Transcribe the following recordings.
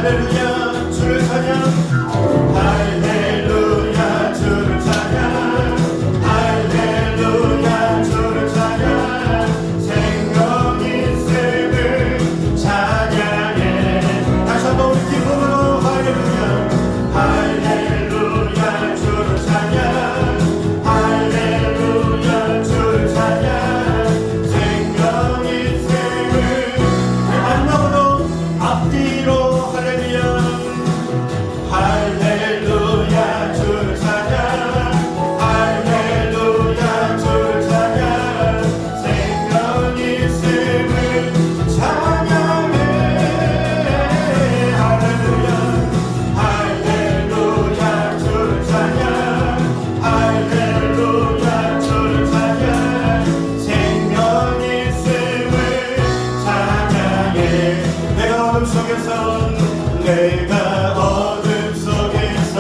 할렐루야 주를 찬양 할렐루야 주를 찬양 할렐루야 주를 찬양 생명 있음을 찬양해 다시 한번 우리 기쁨으로 할렐루야 할렐루야 주를 찬양 할렐루야 주를 찬양 생명 있음을 마지막으로 앞뒤로 할렐루야 할렐루야 주를 찬양 할렐루야 주를 찬양 생명 있음을 찬양해 할렐루야 할렐루야 주를 찬양 할렐루야 주를 찬양 생명 있음을 찬양해 내가 어둠 속에서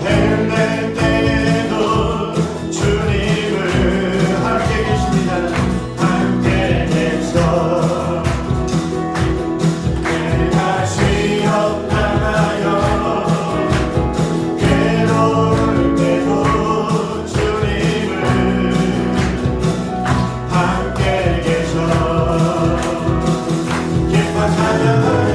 헤맬 때에도 주님을 함께 계십니다 함께 계셔 내가 쉬었다가요 괴로울 때도 주님을 함께 계셔 기뻐 찬양하리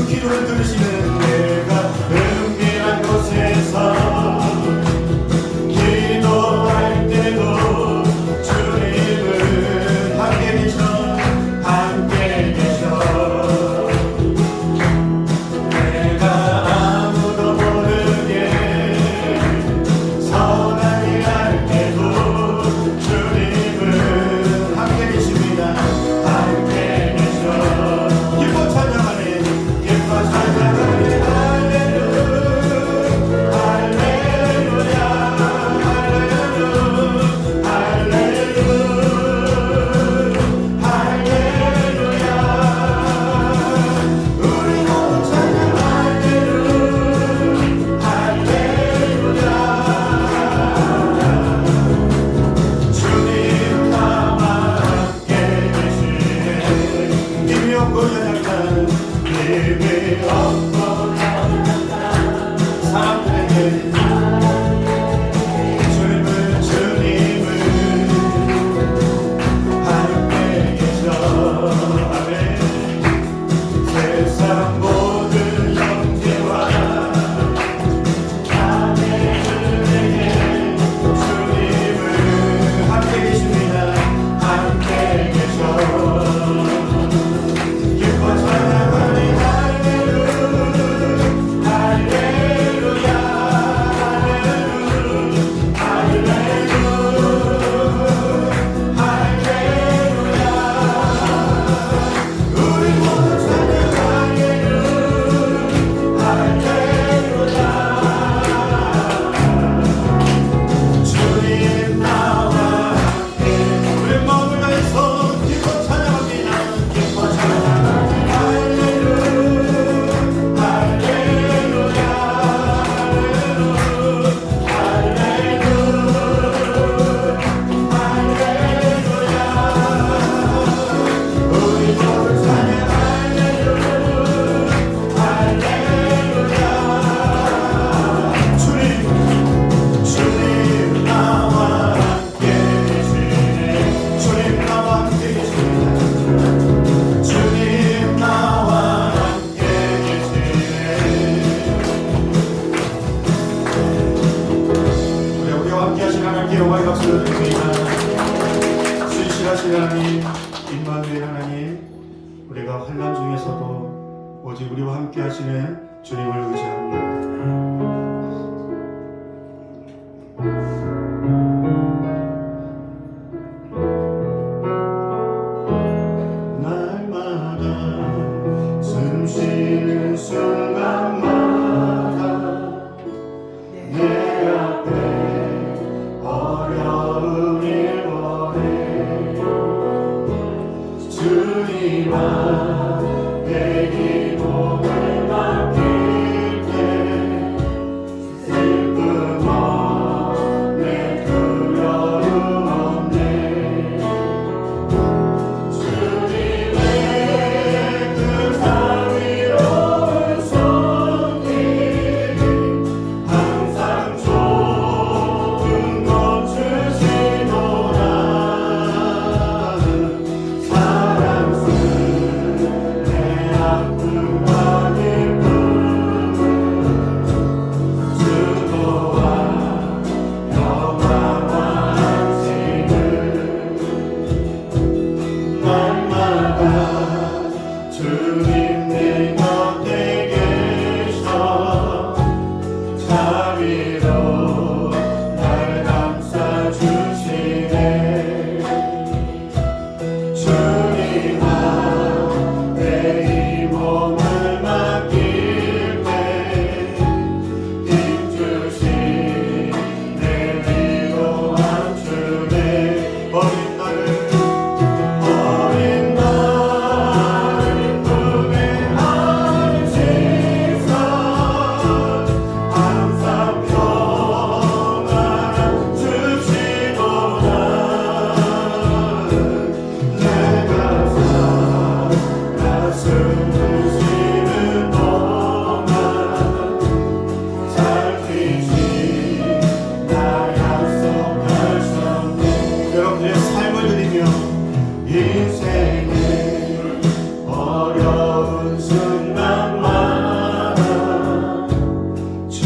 기도를 들으시는 내가 은밀한 곳에서 기도할 때도 주님은 함께 계셔 함께 계셔 내가 아무도 모르게 선하게 할 때도 주님은 함께 계십니다 함께 계셔 기뻐 찬양하네 영광의 박수를 드립니다. 신실하신 하나님, 임마누엘 하나님, 우리가 환난 중에서도 오직 우리와 함께 하시는 주님을 의지합니다. 날마다 숨 쉬는 순간마다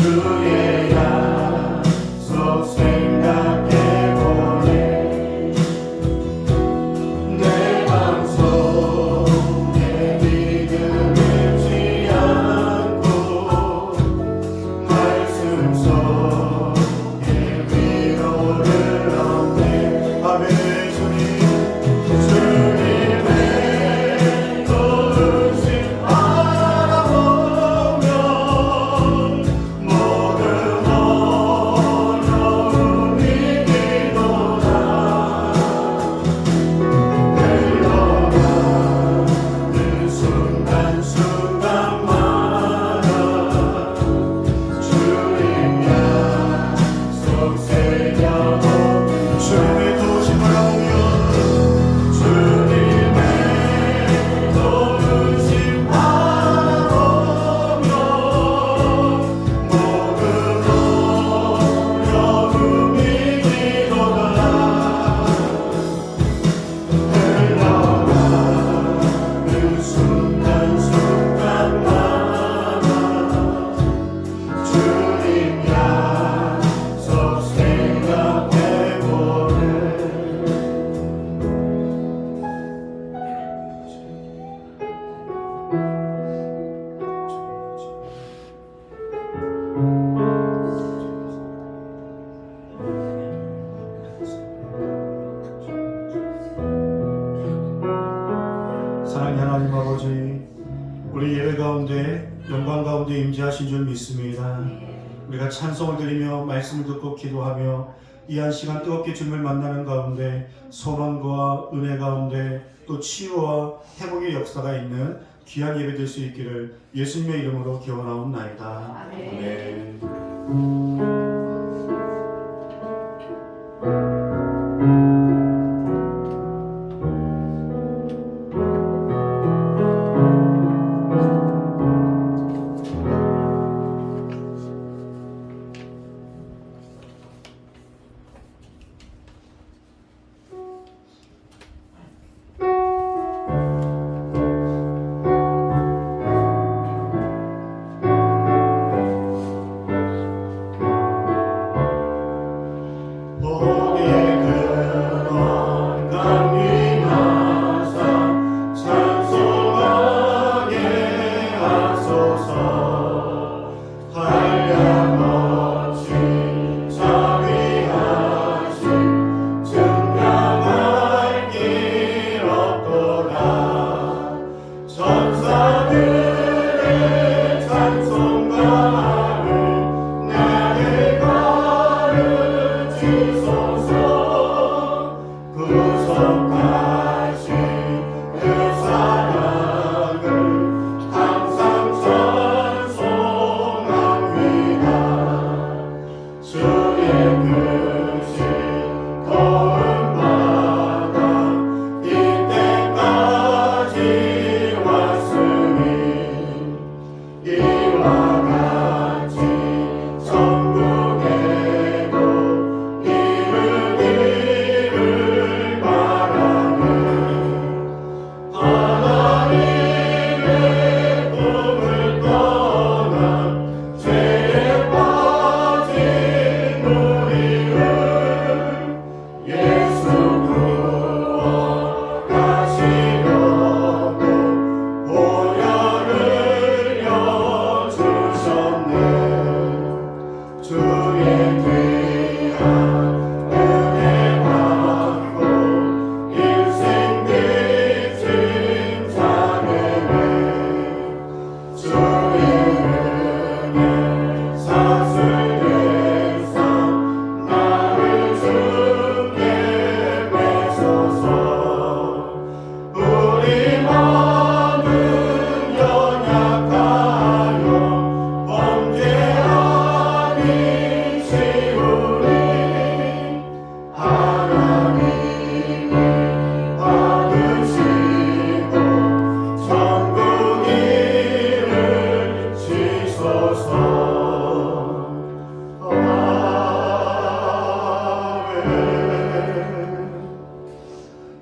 주의 약속 생각해보네. 내 맘속에 믿음 잃지 않고 말씀 속에 위로를 얻네. 아멘. 주님의 도우심 바라보면 모든 어려움이 이기도다. 흘러가는 순간순간마다 주님 약속 새겨보. 주님의 도우심 바라보면 주님의 도우심 바라보면 모든 어려움이 이기도다. 흘러가는 순간순간마다 주님 약속 생각해보네. 사랑하는 하나님 아버지, 우리 예배 가운데 영광 가운데 임재하신 줄 믿습니다. 우리가 찬송을 드리며 말씀을 듣고 기도하며 이 한 시간 뜨겁게 주님을 만나는 가운데 소망과 은혜 가운데 또 치유와 회복의 역사가 있는 귀한 예배 될 수 있기를 예수님의 이름으로 기원하옵나이다. 아멘.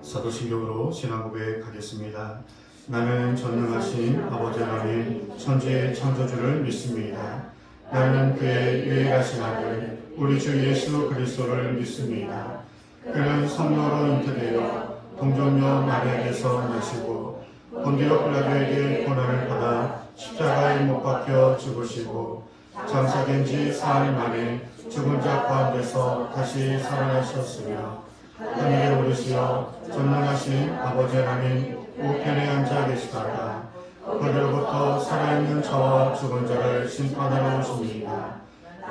사도신경으로 신앙 고백하겠습니다. 나는 전능하신 아버지 하나님 천지의 창조주를 믿습니다. 나는 그의 유일하신 아들 우리 주 예수 그리스도를 믿습니다. 그는 성령으로 잉태되어 동정녀 마리아에게서 나시고 본디오 빌라도에게 고난을 받아 십자가에 못 박혀 죽으시고 장사된 지 사흘 만에 죽은 자 가운데서 다시 살아나셨으며 하늘에 오르시어 전능하신 아버지 하나님 우편에 앉아 계시다가 거기로부터 살아있는 자와 죽은 자를 심판하러 오십니다.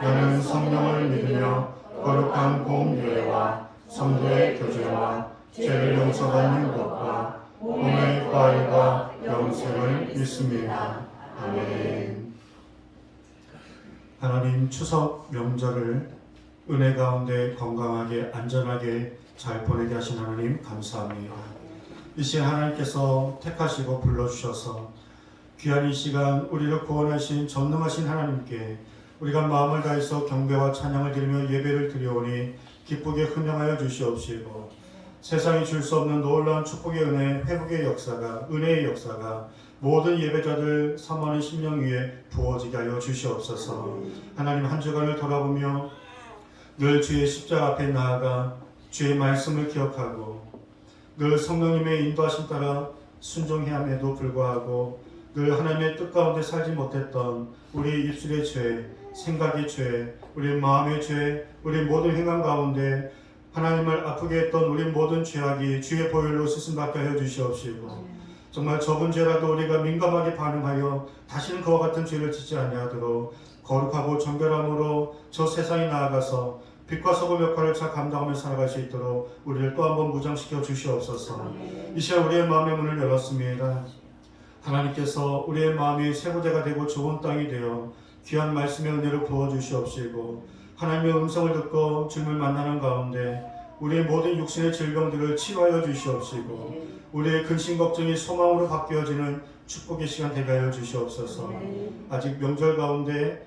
나는 성령을 믿으며 거룩한 공교회와 성도의 교제와 죄를 용서받는 것과 몸의 부활과 영생을 믿습니다. 아멘. 하나님, 추석 명절을 은혜 가운데 건강하게 안전하게 잘 보내게 하신 하나님 감사합니다. 이 시간 하나님께서 택하시고 불러주셔서 귀한 이 시간 우리를 구원하신 전능하신 하나님께 우리가 마음을 다해서 경배와 찬양을 드리며 예배를 드려오니 기쁘게 흥명하여 주시옵시고 세상이 줄 수 없는 놀라운 축복의 은혜, 회복의 역사가, 은혜의 역사가 모든 예배자들 사모하는 심령 위에 부어지게 하여 주시옵소서. 하나님, 한 주간을 돌아보며 늘 주의 십자가 앞에 나아가 주의 말씀을 기억하고 늘 성령님의 인도하심 따라 순종해함에도 불구하고 늘 하나님의 뜻 가운데 살지 못했던 우리 입술의 죄, 생각의 죄, 우리 마음의 죄, 우리 모든 행함 가운데 하나님을 아프게 했던 우리 모든 죄악이 주의 보혈로 쓰심받게 하여 주시옵시고 정말 적은 죄라도 우리가 민감하게 반응하여 다시는 그와 같은 죄를 짓지 아니하도록 거룩하고 정결함으로 저 세상에 나아가서 빛과 소금 역할을 잘 감당하며 살아갈 수 있도록 우리를 또 한번 무장시켜 주시옵소서. 이 시간 우리의 마음의 문을 열었습니다. 하나님께서 우리의 마음이 새고대가 되고 좋은 땅이 되어 귀한 말씀의 은혜를 부어주시옵시고 하나님의 음성을 듣고 주님을 만나는 가운데 우리의 모든 육신의 질병들을 치유하여 주시옵시고 우리의 근심 걱정이 소망으로 바뀌어지는 축복의 시간 되게 하여 주시옵소서. 아직 명절 가운데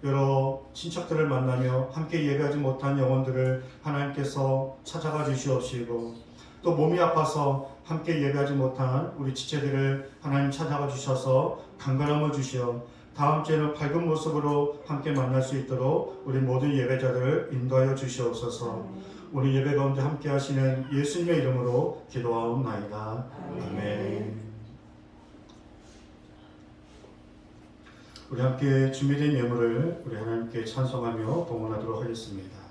여러 친척들을 만나며 함께 예배하지 못한 영혼들을 하나님께서 찾아가 주시옵시고 또 몸이 아파서 함께 예배하지 못한 우리 지체들을 하나님 찾아가 주셔서 강건함을 주시어 다음 주에는 밝은 모습으로 함께 만날 수 있도록 우리 모든 예배자들을 인도하여 주시옵소서. 우리 예배 가운데 함께 하시는 예수님의 이름으로 기도하옵나이다. 아멘. 우리 함께 준비된 예물을 우리 하나님께 찬송하며 봉헌하도록 하겠습니다.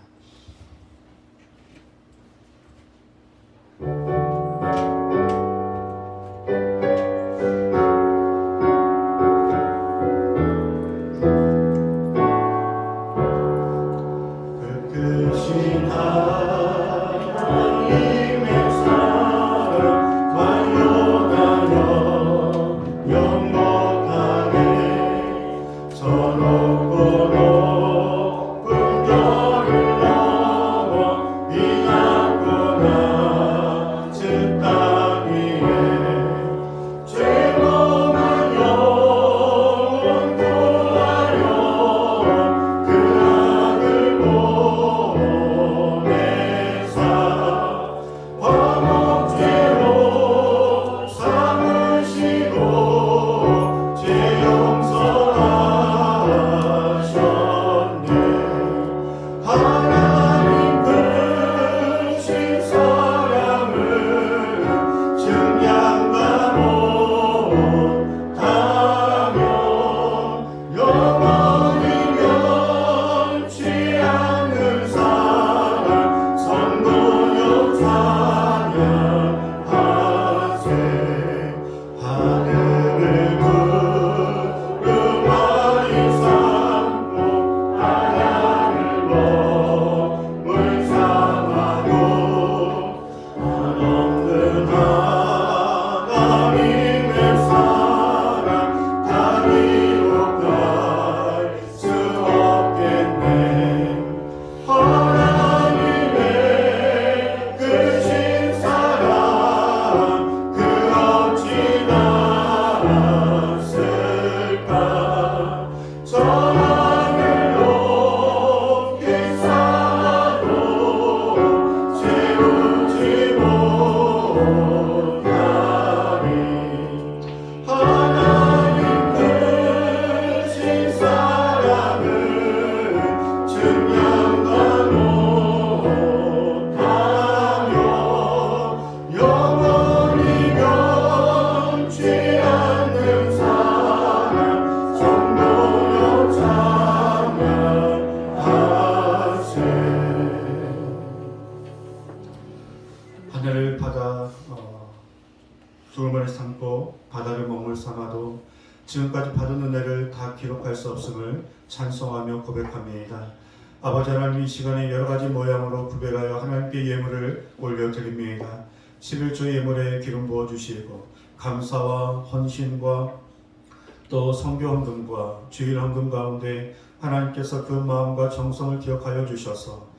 저 높고 높은 별을 기록을 삼아도 지금까지 받은 은혜를 다 기록할 수 없음을 찬송하며 고백합니다. 아버지 하나님, 이 시간에 여러 가지 모양으로 구별하여 하나님께 예물을 올려드립니다. 11조 예물에 기름 부어주시고 감사와 헌신과 또 성교 헌금과 주일 헌금 가운데 하나님께서 그 마음과 정성을 기억하여 주셔서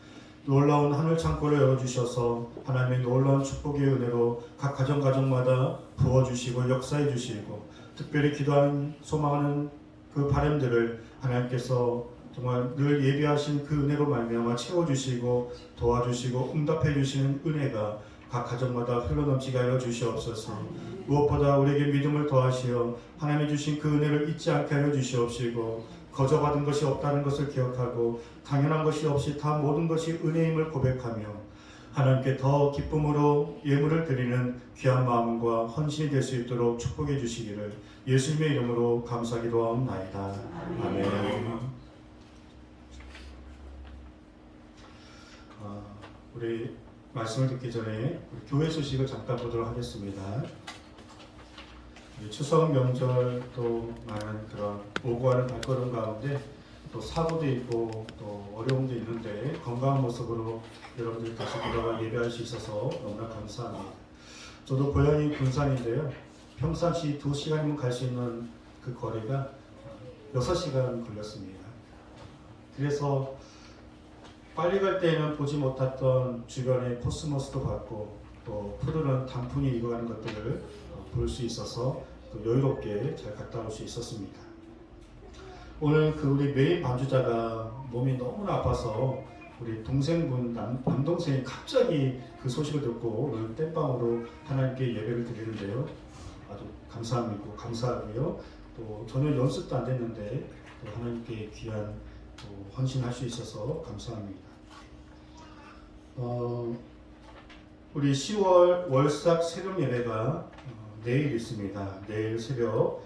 놀라운 하늘 창고를 열어주셔서 하나님의 놀라운 축복의 은혜로 각 가정마다 부어주시고 역사해 주시고 특별히 기도하는 소망하는 그 바람들을 하나님께서 정말 늘 예비하신 그 은혜로 말미암아 채워주시고 도와주시고 응답해 주시는 은혜가 각 가정마다 흘러넘치게 하여 주시옵소서. 무엇보다 우리에게 믿음을 더하시어 하나님이 주신 그 은혜를 잊지 않게 하여 주시옵시고 거저받은 것이 없다는 것을 기억하고 당연한 것이 없이 다 모든 것이 은혜임을 고백하며 하나님께 더 기쁨으로 예물을 드리는 귀한 마음과 헌신이 될 수 있도록 축복해 주시기를 예수님의 이름으로 감사기도하옵나이다. 아멘. 우리 말씀을 듣기 전에 교회 소식을 잠깐 보도록 하겠습니다. 추석 명절 또 많은 그런 오고 가는 발걸음 가운데 또 사고도 있고 또 어려움도 있는데 건강한 모습으로 여러분들이 다시 돌아가 예배할 수 있어서 너무나 감사합니다. 저도 고향이 군산인데요. 평상시 2시간이면 갈 수 있는 그 거리가 6시간 걸렸습니다. 그래서 빨리 갈 때에는 보지 못했던 주변의 코스모스도 봤고 또 푸르른 단풍이 익어가는 것들을 볼 수 있어서 또 여유롭게 잘 갔다 올 수 있었습니다. 오늘 그 우리 메인 반주자가 몸이 너무나 아파서 우리 동생분 남동생이 갑자기 그 소식을 듣고 오늘 땜빵으로 하나님께 예배를 드리는데요. 아주 감사하고요. 또 전혀 연습도 안 됐는데 또 하나님께 귀한 또 헌신할 수 있어서 감사합니다. 우리 10월 월삭 새벽 예배가 내일 있습니다. 내일 새벽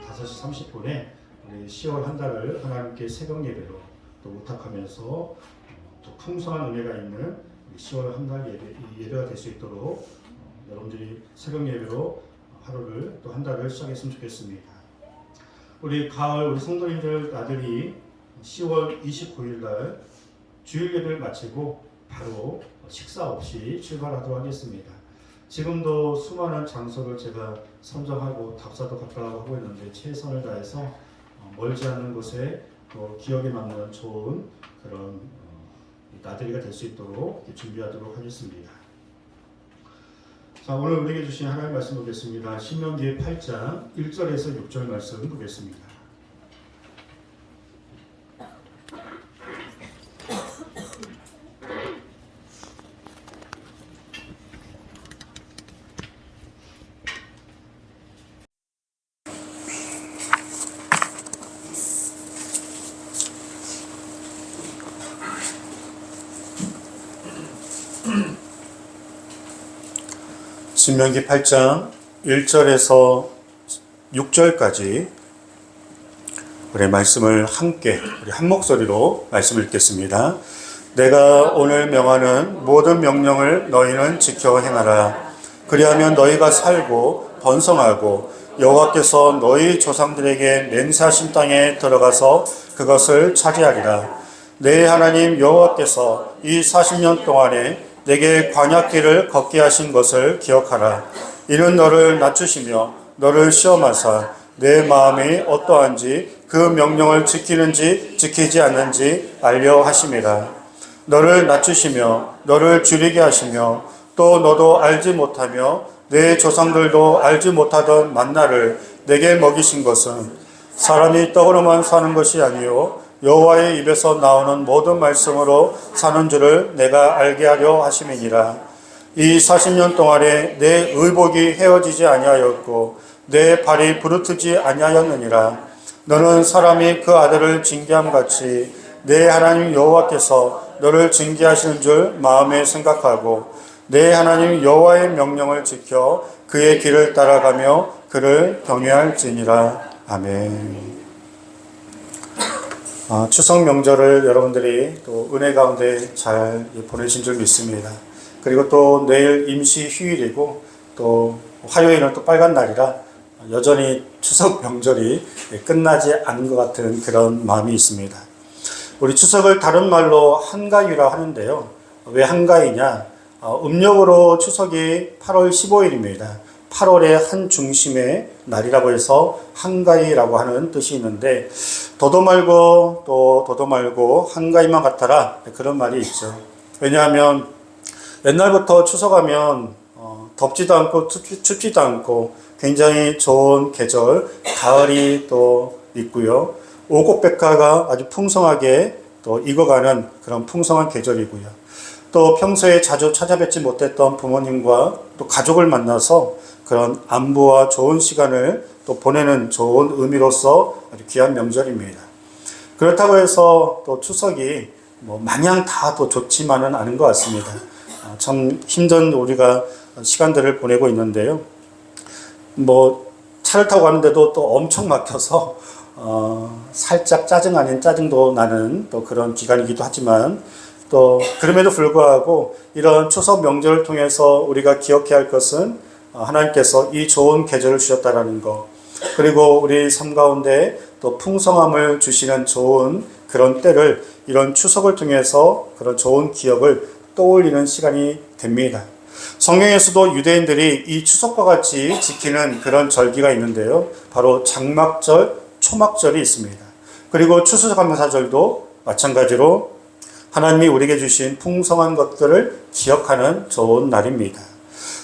5시 30분에 우리 10월 한 달을 하나님께 새벽 예배로 또 부탁하면서 또 풍성한 은혜가 있는 10월 한 달 예배가 될 수 있도록 여러분들이 새벽 예배로 하루를 또 한 달을 시작했으면 좋겠습니다. 우리 가을 우리 성도님들 나들이 10월 29일 날 주일 예배를 마치고 바로 식사 없이 출발하도록 하겠습니다. 지금도 수많은 장소를 제가 선정하고 답사도 갔다 하고 있는데 최선을 다해서 멀지 않은 곳에 또 기억에 남는 좋은 그런 나들이가 될 수 있도록 준비하도록 하겠습니다. 자, 오늘 우리에게 주신 하나님의 말씀 보겠습니다. 신명기 8장 1절에서 6절 말씀 보겠습니다. 신명기 8장 1절에서 6절까지 우리 말씀을 함께 우리 한 목소리로 말씀을 읽겠습니다. 내가 오늘 명하는 모든 명령을 너희는 지켜 행하라. 그리하면 너희가 살고 번성하고 여호와께서 너희 조상들에게 맹세하신 땅에 들어가서 그것을 차지하리라. 내 하나님 여호와께서 이 40년 동안에 내게 광야길을 걷게 하신 것을 기억하라. 이는 너를 낮추시며 너를 시험하사 내 마음이 어떠한지 그 명령을 지키는지 지키지 않는지 알려 하심이라. 너를 낮추시며 너를 줄이게 하시며 또 너도 알지 못하며 내 조상들도 알지 못하던 만나를 내게 먹이신 것은 사람이 떡으로만 사는 것이 아니요 여호와의 입에서 나오는 모든 말씀으로 사는 줄을 내가 알게 하려 하심이니라. 이 40년 동안에 내 의복이 헤어지지 아니하였고 내 발이 부르트지 아니하였느니라. 너는 사람이 그 아들을 징계함 같이 내 하나님 여호와께서 너를 징계하시는 줄 마음에 생각하고 내 하나님 여호와의 명령을 지켜 그의 길을 따라가며 그를 경외할지니라. 아멘. 추석 명절을 여러분들이 또 은혜 가운데 잘 보내신 줄 믿습니다. 그리고 또 내일 임시 휴일이고 또 화요일은 또 빨간 날이라 여전히 추석 명절이 끝나지 않은 것 같은 그런 마음이 있습니다. 우리 추석을 다른 말로 한가위라 하는데요. 왜 한가위냐? 음력으로 추석이 8월 15일입니다. 8월의 한 중심의 날이라고 해서 한가위라고 하는 뜻이 있는데, 더도 말고 또 더도 말고 한가위만 같아라, 그런 말이 있죠. 왜냐하면 옛날부터 추석하면 덥지도 않고 춥지도 않고 굉장히 좋은 계절, 가을이 또 있고요. 오곡백화가 아주 풍성하게 또 익어가는 그런 풍성한 계절이고요. 또 평소에 자주 찾아뵙지 못했던 부모님과 또 가족을 만나서 그런 안부와 좋은 시간을 또 보내는 좋은 의미로서 아주 귀한 명절입니다. 그렇다고 해서 또 추석이 마냥 다 또 좋지만은 않은 것 같습니다. 참 힘든 우리가 시간들을 보내고 있는데요. 차를 타고 가는데도 또 엄청 막혀서 살짝 짜증 아닌 짜증도 나는 또 그런 기간이기도 하지만, 또 그럼에도 불구하고 이런 추석 명절을 통해서 우리가 기억해야 할 것은 하나님께서 이 좋은 계절을 주셨다라는 것, 그리고 우리 삶 가운데 또 풍성함을 주시는 좋은 그런 때를 이런 추석을 통해서 그런 좋은 기억을 떠올리는 시간이 됩니다. 성경에서도 유대인들이 이 추석과 같이 지키는 그런 절기가 있는데요. 바로 장막절, 초막절이 있습니다. 그리고 추수감사절도 마찬가지로 하나님이 우리에게 주신 풍성한 것들을 기억하는 좋은 날입니다.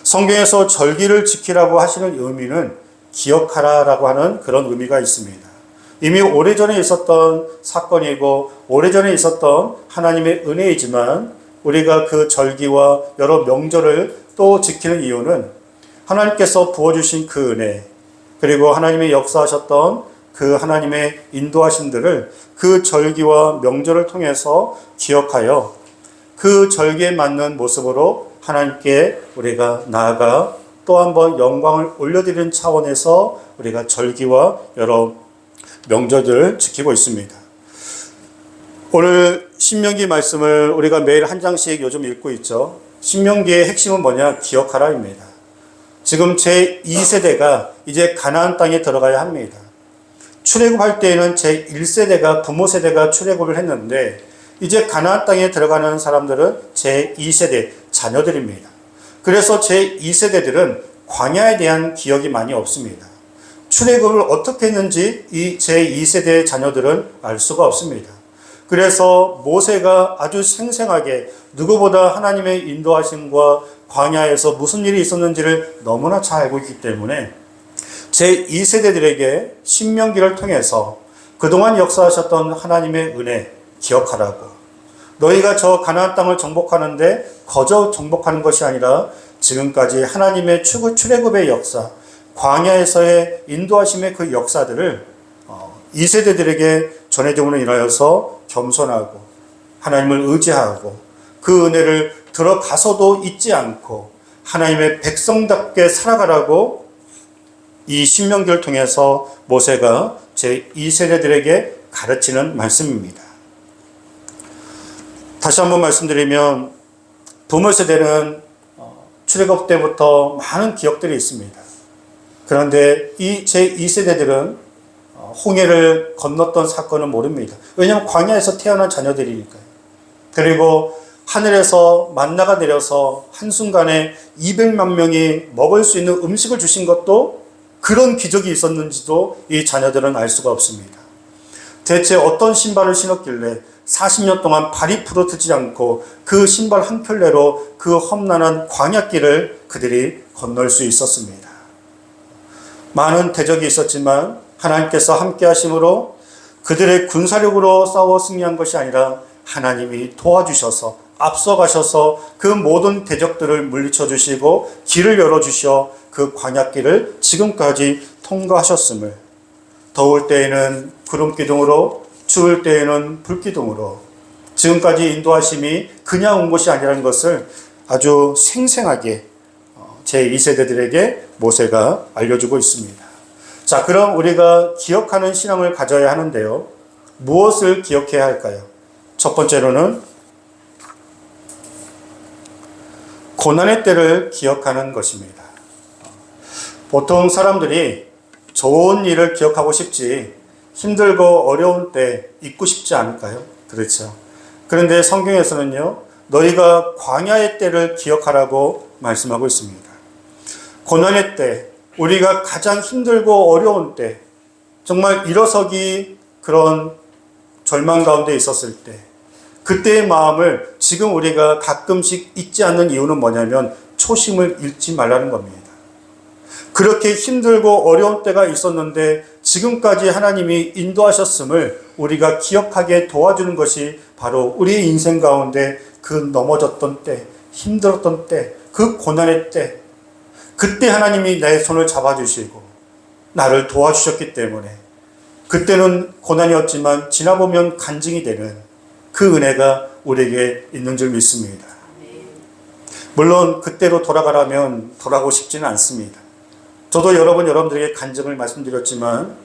성경에서 절기를 지키라고 하시는 의미는 기억하라라고 하는 그런 의미가 있습니다. 이미 오래전에 있었던 사건이고 오래전에 있었던 하나님의 은혜이지만, 우리가 그 절기와 여러 명절을 또 지키는 이유는 하나님께서 부어주신 그 은혜, 그리고 하나님의 역사하셨던 그 하나님의 인도하심들을 그 절기와 명절을 통해서 기억하여 그 절기에 맞는 모습으로 하나님께 우리가 나아가 또 한번 영광을 올려드리는 차원에서 우리가 절기와 여러 명절들을 지키고 있습니다. 오늘 신명기 말씀을 우리가 매일 한 장씩 요즘 읽고 있죠. 신명기의 핵심은 뭐냐? 기억하라입니다. 지금 제2세대가 이제 가나안 땅에 들어가야 합니다. 출애굽할 때에는 제1세대가 부모 세대가 출애굽을 했는데, 이제 가나안 땅에 들어가는 사람들은 제2세대 자녀들입니다. 그래서 제2세대들은 광야에 대한 기억이 많이 없습니다. 출애굽을 어떻게 했는지 이 제2세대의 자녀들은 알 수가 없습니다. 그래서 모세가 아주 생생하게 누구보다 하나님의 인도하심과 광야에서 무슨 일이 있었는지를 너무나 잘 알고 있기 때문에 제2세대들에게 신명기를 통해서 그동안 역사하셨던 하나님의 은혜 기억하라고, 너희가 저 가나안 땅을 정복하는데 거저 정복하는 것이 아니라 지금까지 하나님의 출애굽의 역사, 광야에서의 인도하심의 그 역사들을 2세대들에게 전해줌으로 인하여서 겸손하고 하나님을 의지하고 그 은혜를 들어가서도 잊지 않고 하나님의 백성답게 살아가라고 이 신명기를 통해서 모세가 제2세대들에게 가르치는 말씀입니다. 다시 한번 말씀드리면, 부모 세대는 출애굽 때부터 많은 기억들이 있습니다. 그런데 이 제2세대들은 홍해를 건넜던 사건은 모릅니다. 왜냐하면 광야에서 태어난 자녀들이니까요. 그리고 하늘에서 만나가 내려서 한순간에 200만 명이 먹을 수 있는 음식을 주신 것도, 그런 기적이 있었는지도 이 자녀들은 알 수가 없습니다. 대체 어떤 신발을 신었길래 40년 동안 발이 부러뜨지 않고 그 신발 한 켤레로 그 험난한 광야길을 그들이 건널 수 있었습니다. 많은 대적이 있었지만 하나님께서 함께 하심으로 그들의 군사력으로 싸워 승리한 것이 아니라 하나님이 도와주셔서 앞서가셔서 그 모든 대적들을 물리쳐 주시고 길을 열어주셔 그 광야길을 지금까지 통과하셨음을, 더울 때에는 구름기둥으로, 추울 때에는 불기둥으로 지금까지 인도하심이 그냥 온 것이 아니라는 것을 아주 생생하게 제2세대들에게 모세가 알려주고 있습니다. 자, 그럼 우리가 기억하는 신앙을 가져야 하는데요. 무엇을 기억해야 할까요? 첫 번째로는 고난의 때를 기억하는 것입니다. 보통 사람들이 좋은 일을 기억하고 싶지 힘들고 어려운 때 잊고 싶지 않을까요? 그렇죠. 그런데 성경에서는요, 너희가 광야의 때를 기억하라고 말씀하고 있습니다. 고난의 때, 우리가 가장 힘들고 어려운 때, 정말 일어서기 그런 절망 가운데 있었을 때, 그때의 마음을 지금 우리가 가끔씩 잊지 않는 이유는 뭐냐면 초심을 잃지 말라는 겁니다. 그렇게 힘들고 어려운 때가 있었는데 지금까지 하나님이 인도하셨음을 우리가 기억하게 도와주는 것이 바로 우리의 인생 가운데 그 넘어졌던 때, 힘들었던 때, 그 고난의 때, 그때 하나님이 내 손을 잡아주시고 나를 도와주셨기 때문에 그때는 고난이었지만 지나보면 간증이 되는 그 은혜가 우리에게 있는 줄 믿습니다. 물론 그때로 돌아가라면 돌아가고 싶지는 않습니다. 저도 여러분들에게 간증을 말씀드렸지만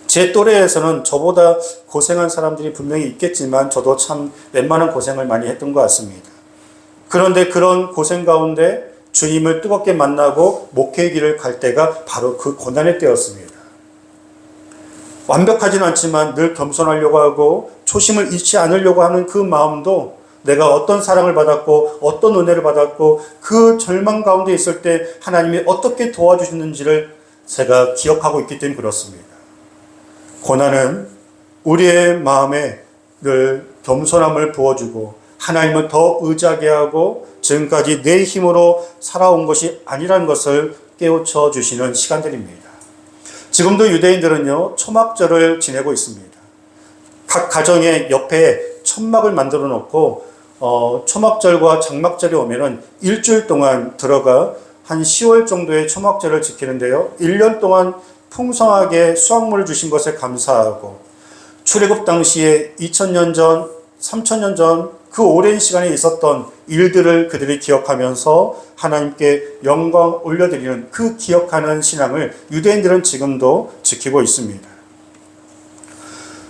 제 또래에서는 저보다 고생한 사람들이 분명히 있겠지만 저도 참 웬만한 고생을 많이 했던 것 같습니다. 그런데 그런 고생 가운데 주님을 뜨겁게 만나고 목회의 길을 갈 때가 바로 그 고난의 때였습니다. 완벽하지는 않지만 늘 겸손하려고 하고 초심을 잃지 않으려고 하는 그 마음도 내가 어떤 사랑을 받았고 어떤 은혜를 받았고 그 절망 가운데 있을 때 하나님이 어떻게 도와주셨는지를 제가 기억하고 있기 때문에 그렇습니다. 고난은 우리의 마음에 늘 겸손함을 부어주고 하나님을 더 의지하게 하고 지금까지 내 힘으로 살아온 것이 아니라는 것을 깨우쳐 주시는 시간들입니다. 지금도 유대인들은요, 초막절을 지내고 있습니다. 각 가정의 옆에 천막을 만들어 놓고 초막절과 장막절이 오면은 일주일 동안 들어가 한 10월 정도의 초막절을 지키는데요. 1년 동안 풍성하게 수확물을 주신 것에 감사하고 출애굽 당시에 2000년 전, 3000년 전 그 오랜 시간에 있었던 일들을 그들이 기억하면서 하나님께 영광 올려드리는 그 기억하는 신앙을 유대인들은 지금도 지키고 있습니다.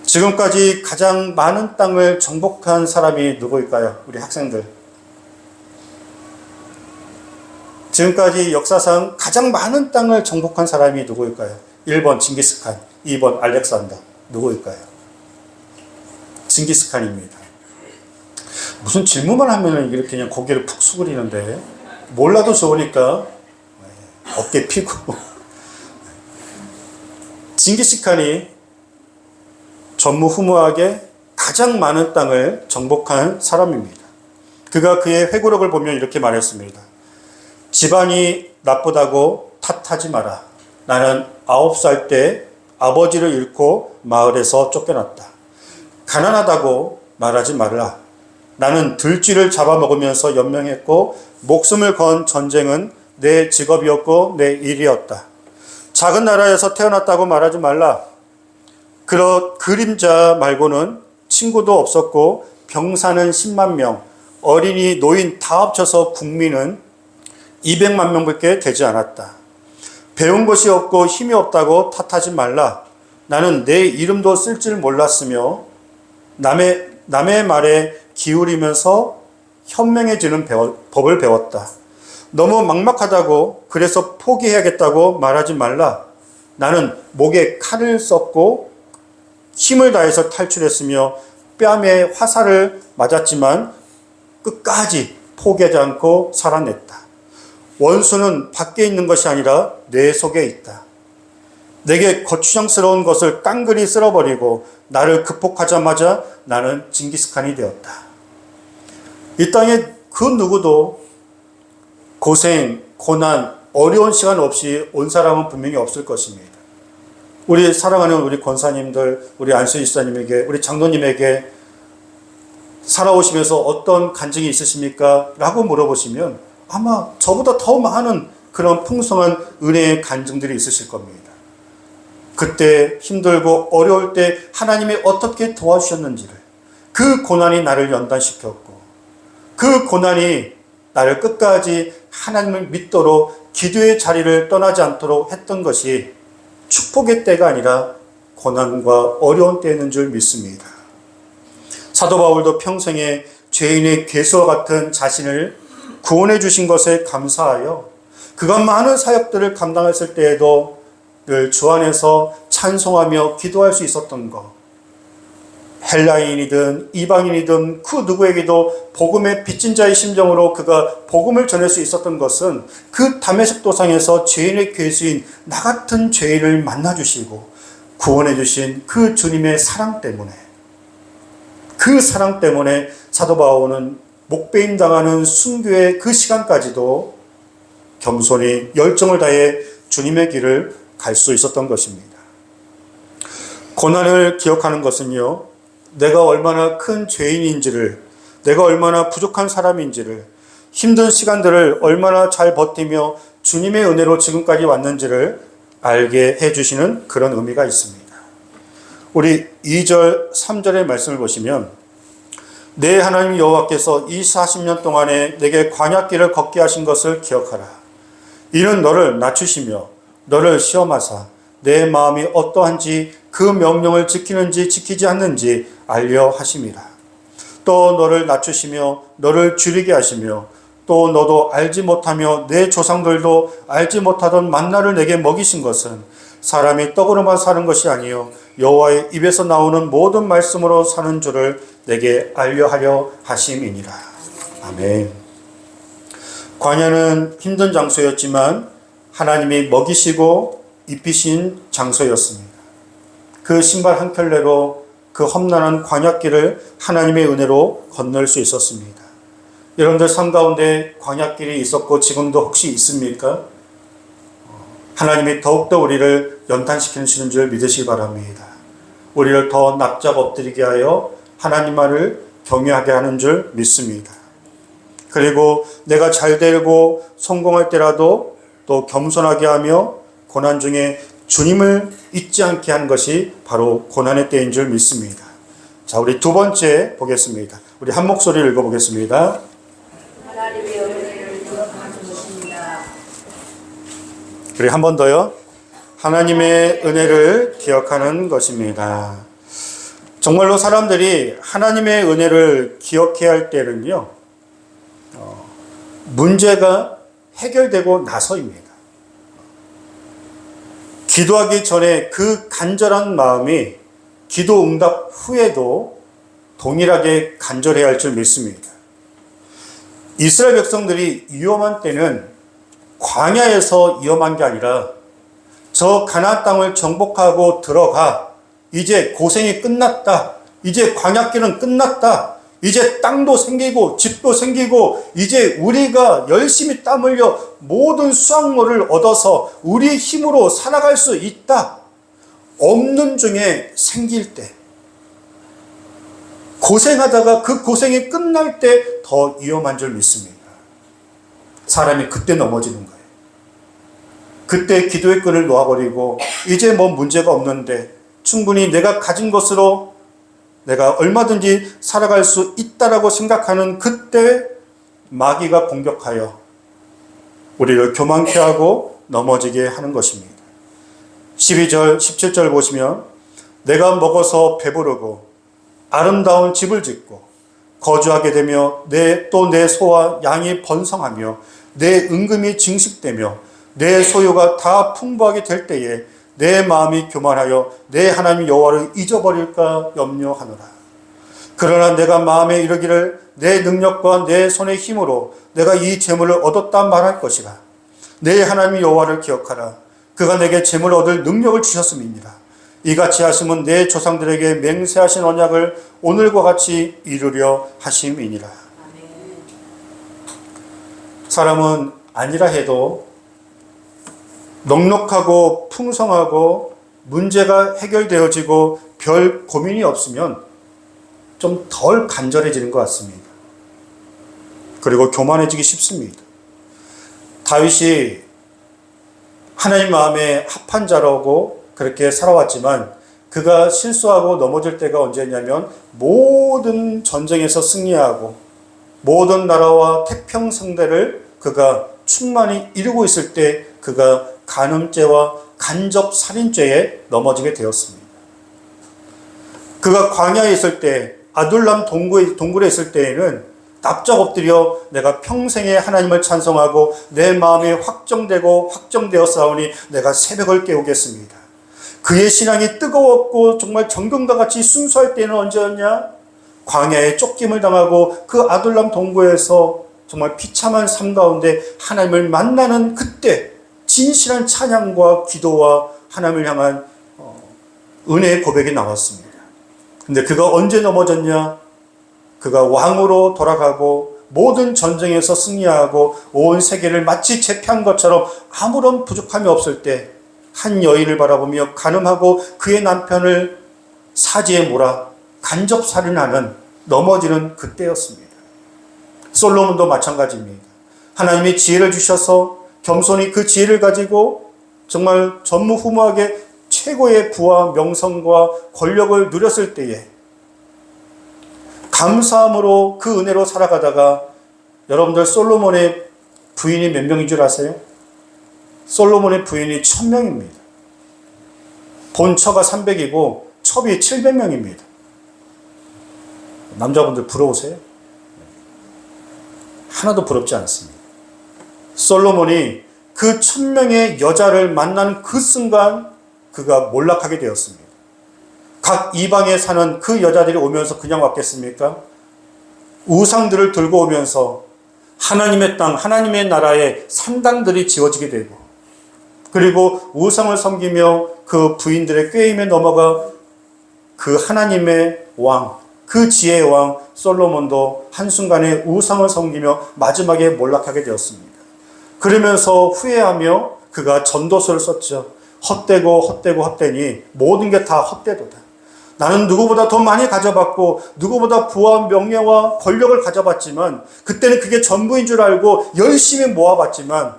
지금까지 가장 많은 땅을 정복한 사람이 누구일까요? 우리 학생들. 지금까지 역사상 가장 많은 땅을 정복한 사람이 누구일까요? 1번 징기스칸, 2번 알렉산더. 누구일까요? 징기스칸입니다. 무슨 질문만 하면 이렇게 그냥 고개를 푹 숙이는데 몰라도 좋으니까 어깨 피고. 징기스칸이 전무후무하게 가장 많은 땅을 정복한 사람입니다. 그가 그의 회고록을 보면 이렇게 말했습니다. 집안이 나쁘다고 탓하지 마라. 나는 9살 때 아버지를 잃고 마을에서 쫓겨났다. 가난하다고 말하지 말라. 나는 들쥐를 잡아먹으면서 연명했고 목숨을 건 전쟁은 내 직업이었고 내 일이었다. 작은 나라에서 태어났다고 말하지 말라. 그림자 말고는 친구도 없었고 병사는 10만 명, 어린이, 노인 다 합쳐서 국민은 200만 명밖에 되지 않았다. 배운 것이 없고 힘이 없다고 탓하지 말라. 나는 내 이름도 쓸 줄 몰랐으며 남의 말에 기울이면서 현명해지는 법을 배웠다. 너무 막막하다고 그래서 포기해야겠다고 말하지 말라. 나는 목에 칼을 썼고 힘을 다해서 탈출했으며 뺨에 화살을 맞았지만 끝까지 포기하지 않고 살아냈다. 원수는 밖에 있는 것이 아니라 내 속에 있다. 내게 거추장스러운 것을 깡그리 쓸어버리고 나를 극복하자마자 나는 징기스칸이 되었다. 이 땅에 그 누구도 고생, 고난, 어려운 시간 없이 온 사람은 분명히 없을 것입니다. 우리 사랑하는 우리 권사님들, 우리 안수희 집사님에게, 우리 장로님에게 살아오시면서 어떤 간증이 있으십니까? 라고 물어보시면 아마 저보다 더 많은 그런 풍성한 은혜의 간증들이 있으실 겁니다. 그때 힘들고 어려울 때 하나님이 어떻게 도와주셨는지를, 그 고난이 나를 연단시켰고 그 고난이 나를 끝까지 하나님을 믿도록 기도의 자리를 떠나지 않도록 했던 것이 축복의 때가 아니라 고난과 어려운 때였는 줄 믿습니다. 사도 바울도 평생에 죄인의 괴수와 같은 자신을 구원해 주신 것에 감사하여 그가 많은 사역들을 감당했을 때에도 하나님을 주 안에서 찬송하며 기도할 수 있었던 것. 헬라인이든 이방인이든 그 누구에게도 복음의 빚진 자의 심정으로 그가 복음을 전할 수 있었던 것은 그 다메섹 도상에서 죄인의 괴수인 나 같은 죄인을 만나주시고 구원해 주신 그 주님의 사랑 때문에, 그 사랑 때문에 사도 바울은 목베임 당하는 순교의 그 시간까지도 겸손히 열정을 다해 주님의 길을 갈 수 있었던 것입니다. 고난을 기억하는 것은요, 내가 얼마나 큰 죄인인지를, 내가 얼마나 부족한 사람인지를, 힘든 시간들을 얼마나 잘 버티며 주님의 은혜로 지금까지 왔는지를 알게 해주시는 그런 의미가 있습니다. 우리 2절, 3절의 말씀을 보시면, 내 하나님 여호와께서 이 40년 동안에 내게 광야길을 걷게 하신 것을 기억하라. 이는 너를 낮추시며 너를 시험하사 내 마음이 어떠한지 그 명령을 지키는지 지키지 않는지 알려 하심이라. 또 너를 낮추시며 너를 줄이게 하시며 또 너도 알지 못하며 내 조상들도 알지 못하던 만나를 내게 먹이신 것은 사람이 떡으로만 사는 것이 아니요 여호와의 입에서 나오는 모든 말씀으로 사는 줄을 내게 알려하려 하심이니라. 아멘. 광야는 힘든 장소였지만 하나님이 먹이시고 입히신 장소였습니다. 그 신발 한 켤레로 그 험난한 광야길을 하나님의 은혜로 건널 수 있었습니다. 여러분들 삶 가운데 광야길이 있었고 지금도 혹시 있습니까? 하나님이 더욱더 우리를 연단시키시는 줄 믿으시기 바랍니다. 우리를 더 납작 엎드리게 하여 하나님만을 경외하게 하는 줄 믿습니다. 그리고 내가 잘 되고 성공할 때라도 또 겸손하게 하며 고난 중에 주님을 잊지 않게 하는 것이 바로 고난의 때인 줄 믿습니다. 자, 우리 두 번째 보겠습니다. 우리 한 목소리를 읽어보겠습니다. 하나님의 은혜를 기억하는 것입니다. 그리고 한 번 더요. 하나님의 은혜를 기억하는 것입니다. 정말로 사람들이 하나님의 은혜를 기억해야 할 때는요, 문제가 해결되고 나서입니다. 기도하기 전에 그 간절한 마음이 기도 응답 후에도 동일하게 간절해야 할 줄 믿습니다. 이스라엘 백성들이 위험한 때는 광야에서 위험한 게 아니라 저 가나안 땅을 정복하고 들어가 이제 고생이 끝났다. 이제 광야길은 끝났다. 이제 땅도 생기고 집도 생기고 이제 우리가 열심히 땀 흘려 모든 수확물을 얻어서 우리의 힘으로 살아갈 수 있다. 없는 중에 생길 때, 고생하다가 그 고생이 끝날 때 더 위험한 줄 믿습니다. 사람이 그때 넘어지는 거예요. 그때 기도의 끈을 놓아버리고 이제 뭐 문제가 없는데 충분히 내가 가진 것으로 내가 얼마든지 살아갈 수 있다라고 생각하는 그때 마귀가 공격하여 우리를 교만케 하고 넘어지게 하는 것입니다. 12절, 17절 보시면 내가 먹어서 배부르고 아름다운 집을 짓고 거주하게 되며 또 내 소와 양이 번성하며 내 은금이 증식되며 내 소유가 다 풍부하게 될 때에 내 마음이 교만하여 내 하나님 여호와를 잊어버릴까 염려하노라. 그러나 내가 마음에 이르기를 내 능력과 내 손의 힘으로 내가 이 재물을 얻었다 말할 것이라. 내 하나님 여호와를 기억하라. 그가 내게 재물을 얻을 능력을 주셨음이니라. 이같이 하심은 내 조상들에게 맹세하신 언약을 오늘과 같이 이루려 하심이니라. 사람은 아니라 해도 넉넉하고 풍성하고 문제가 해결되어지고 별 고민이 없으면 좀 덜 간절해지는 것 같습니다. 그리고 교만해지기 쉽습니다. 다윗이 하나님 마음에 합한 자라고 그렇게 살아왔지만 그가 실수하고 넘어질 때가 언제냐면 모든 전쟁에서 승리하고 모든 나라와 태평성대를 그가 충만히 이루고 있을 때 그가 간음죄와 간접살인죄에 넘어지게 되었습니다. 그가 광야에 있을 때 아둘람 동굴에 있을 때에는 납작 엎드려 내가 평생에 하나님을 찬송하고 내 마음에 확정되어 싸우니 내가 새벽을 깨우겠습니다. 그의 신앙이 뜨거웠고 정말 정금과 같이 순수할 때는 언제였냐? 광야에 쫓김을 당하고 그 아둘람 동고에서 정말 비참한 삶 가운데 하나님을 만나는 그때 진실한 찬양과 기도와 하나님을 향한 은혜의 고백이 나왔습니다. 근데 그가 언제 넘어졌냐? 그가 왕으로 돌아가고 모든 전쟁에서 승리하고 온 세계를 마치 제패한 것처럼 아무런 부족함이 없을 때 한 여인을 바라보며 간음하고 그의 남편을 사지에 몰아 간접살인하는 넘어지는 그때였습니다. 솔로몬도 마찬가지입니다. 하나님이 지혜를 주셔서 겸손히 그 지혜를 가지고 정말 전무후무하게 최고의 부와 명성과 권력을 누렸을 때에 감사함으로 그 은혜로 살아가다가 여러분들 솔로몬의 부인이 몇 명인 줄 아세요? 솔로몬의 부인이 1000명입니다. 본처가 300이고 첩이 700명입니다. 남자분들 부러우세요? 하나도 부럽지 않습니다. 솔로몬이 그 1000명의 여자를 만난 그 순간 그가 몰락하게 되었습니다. 각 이방에 사는 그 여자들이 오면서 그냥 왔겠습니까? 우상들을 들고 오면서 하나님의 땅, 하나님의 나라에 산당들이 지어지게 되고 그리고 우상을 섬기며 그 부인들의 꾀임에 넘어가 그 하나님의 왕, 그 지혜의 왕 솔로몬도 한순간에 우상을 섬기며 마지막에 몰락하게 되었습니다. 그러면서 후회하며 그가 전도서를 썼죠. 헛되니 모든 게 다 헛되도다. 나는 누구보다 더 많이 가져봤고 누구보다 부와 명예와 권력을 가져봤지만 그때는 그게 전부인 줄 알고 열심히 모아봤지만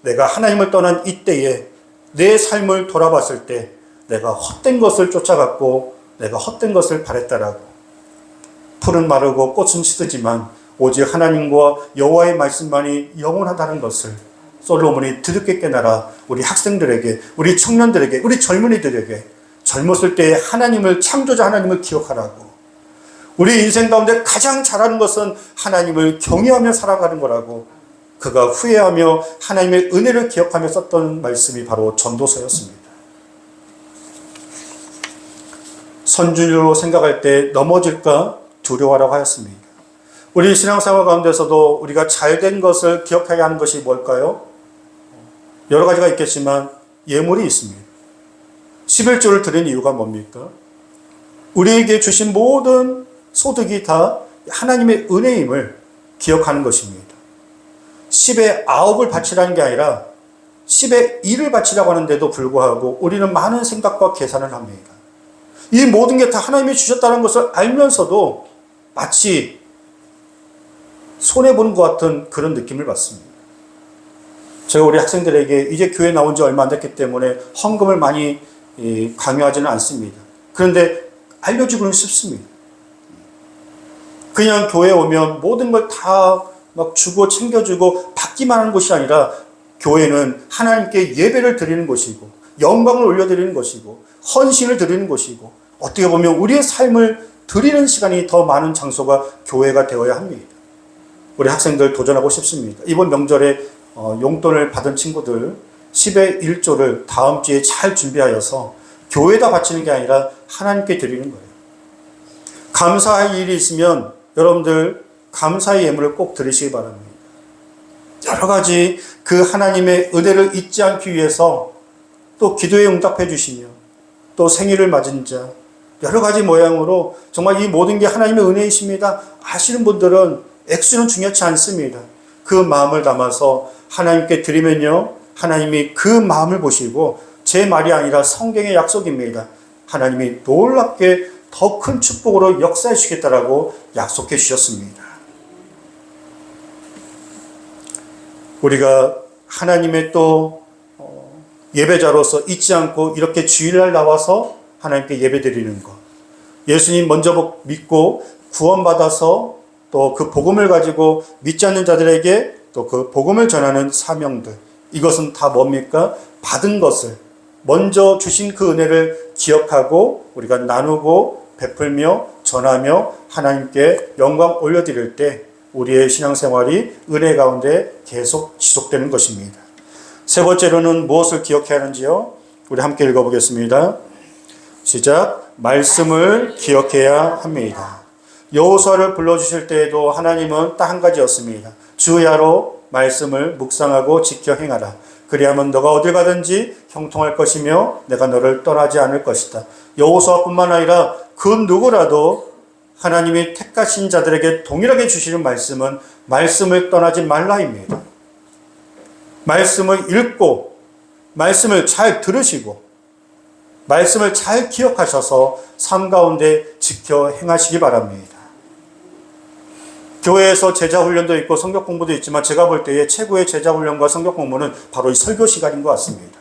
내가 하나님을 떠난 이때에 내 삶을 돌아봤을 때 내가 헛된 것을 쫓아갔고 내가 헛된 것을 바랬다라고. 풀은 마르고 꽃은 시들지만 오직 하나님과 여호와의 말씀만이 영원하다는 것을 솔로몬이 드럽게 깨달아 우리 학생들에게, 우리 청년들에게, 우리 젊은이들에게 젊었을 때에 하나님을, 창조자 하나님을 기억하라고. 우리 인생 가운데 가장 잘하는 것은 하나님을 경외하며 살아가는 거라고 그가 후회하며 하나님의 은혜를 기억하며 썼던 말씀이 바로 전도서였습니다. 선주로 생각할 때 넘어질까 두려워하라고 하였습니다. 우리 신앙생활 가운데서도 우리가 잘된 것을 기억하게 하는 것이 뭘까요? 여러 가지가 있겠지만 예물이 있습니다. 11조를 드린 이유가 뭡니까? 우리에게 주신 모든 소득이 다 하나님의 은혜임을 기억하는 것입니다. 10의 9을 바치라는 게 아니라 10의 1을 바치라고 하는데도 불구하고 우리는 많은 생각과 계산을 합니다. 이 모든 게 다 하나님이 주셨다는 것을 알면서도 마치 손해보는 것 같은 그런 느낌을 받습니다. 제가 우리 학생들에게 이제 교회 나온 지 얼마 안 됐기 때문에 헌금을 많이 강요하지는 않습니다. 그런데 알려주고는 싶습니다. 그냥 교회에 오면 모든 걸 다 막 주고 챙겨주고 받기만 하는 것이 아니라 교회는 하나님께 예배를 드리는 곳이고 영광을 올려드리는 것이고 헌신을 드리는 곳이고 어떻게 보면 우리의 삶을 드리는 시간이 더 많은 장소가 교회가 되어야 합니다. 우리 학생들 도전하고 싶습니다. 이번 명절에 용돈을 받은 친구들 10의 1조를 다음 주에 잘 준비하여서 교회에다 바치는 게 아니라 하나님께 드리는 거예요. 감사할 일이 있으면 여러분들 감사의 예물을 꼭 드리시기 바랍니다. 여러 가지 그 하나님의 은혜를 잊지 않기 위해서 또 기도에 응답해 주시며 또 생일을 맞은 자 여러 가지 모양으로 정말 이 모든 게 하나님의 은혜이십니다. 아시는 분들은 액수는 중요치 않습니다. 그 마음을 담아서 하나님께 드리면요. 하나님이 그 마음을 보시고 제 말이 아니라 성경의 약속입니다. 하나님이 놀랍게 더 큰 축복으로 역사해 주시겠다라고 약속해 주셨습니다. 우리가 하나님의 또 예배자로서 잊지 않고 이렇게 주일날 나와서 하나님께 예배드리는 것. 예수님 먼저 믿고 구원받아서 또 그 복음을 가지고 믿지 않는 자들에게 또 그 복음을 전하는 사명들. 이것은 다 뭡니까? 받은 것을 먼저 주신 그 은혜를 기억하고 우리가 나누고 베풀며 전하며 하나님께 영광 올려드릴 때 우리의 신앙생활이 은혜 가운데 계속 지속되는 것입니다. 세 번째로는 무엇을 기억해야 하는지요? 우리 함께 읽어보겠습니다. 시작. 말씀을 기억해야 합니다. 여호수아를 불러주실 때에도 하나님은 딱 한 가지였습니다. 주야로 말씀을 묵상하고 지켜 행하라. 그리하면 너가 어딜 가든지 형통할 것이며 내가 너를 떠나지 않을 것이다. 여호수아뿐만 아니라 그 누구라도 하나님이 택하신 자들에게 동일하게 주시는 말씀은 말씀을 떠나지 말라입니다. 말씀을 읽고 말씀을 잘 들으시고 말씀을 잘 기억하셔서 삶 가운데 지켜 행하시기 바랍니다. 교회에서 제자훈련도 있고 성경 공부도 있지만 제가 볼 때의 최고의 제자훈련과 성경 공부는 바로 이 설교 시간인 것 같습니다.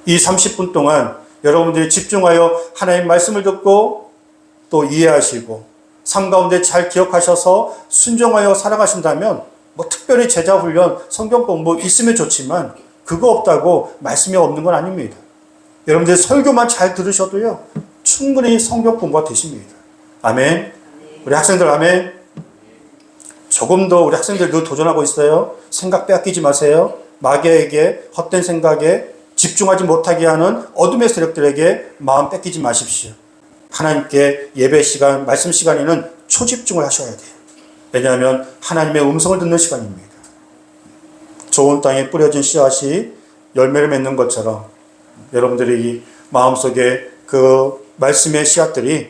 이 30분 동안 여러분들이 집중하여 하나님 말씀을 듣고 또 이해하시고 삶 가운데 잘 기억하셔서 순종하여 살아가신다면 뭐 특별히 제자훈련, 성경 공부 있으면 좋지만 그거 없다고 말씀이 없는 건 아닙니다. 여러분들 설교만 잘 들으셔도요 충분히 성경 공부가 되십니다. 아멘. 우리 학생들 아멘. 조금 더 우리 학생들도 도전하고 있어요. 생각 빼앗기지 마세요. 마귀에게 헛된 생각에 집중하지 못하게 하는 어둠의 세력들에게 마음 뺏기지 마십시오. 하나님께 예배 시간, 말씀 시간에는 초집중을 하셔야 돼요. 왜냐하면 하나님의 음성을 듣는 시간입니다. 좋은 땅에 뿌려진 씨앗이 열매를 맺는 것처럼 여러분들이 마음속에 그 말씀의 씨앗들이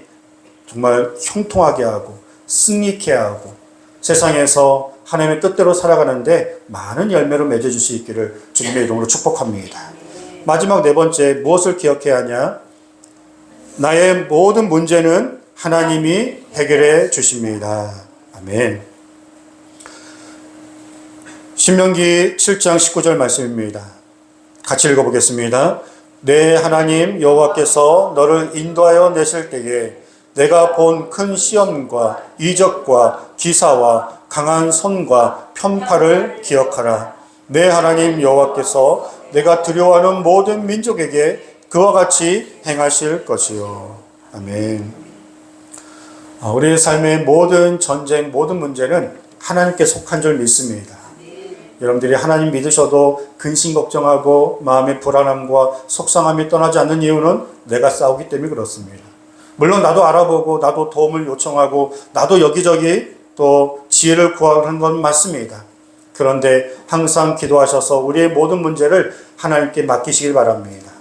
정말 형통하게 하고 승리케 하고 세상에서 하나님의 뜻대로 살아가는데 많은 열매를 맺어줄 수 있기를 주님의 이름으로 축복합니다. 마지막 네 번째, 무엇을 기억해야 하냐? 나의 모든 문제는 하나님이 해결해 주십니다. 아멘. 신명기 7장 19절 말씀입니다. 같이 읽어보겠습니다. 내 하나님 여호와께서 너를 인도하여 내실 때에 내가 본 큰 시험과 이적과 기사와 강한 손과 편파를 기억하라. 내 하나님 여호와께서 내가 두려워하는 모든 민족에게 그와 같이 행하실 것이요. 아멘. 우리의 삶의 모든 전쟁, 모든 문제는 하나님께 속한 줄 믿습니다. 여러분들이 하나님 믿으셔도 근심 걱정하고 마음의 불안함과 속상함이 떠나지 않는 이유는 내가 싸우기 때문에 그렇습니다. 물론 나도 알아보고 나도 도움을 요청하고 나도 여기저기 또 지혜를 구하는 건 맞습니다. 그런데 항상 기도하셔서 우리의 모든 문제를 하나님께 맡기시길 바랍니다.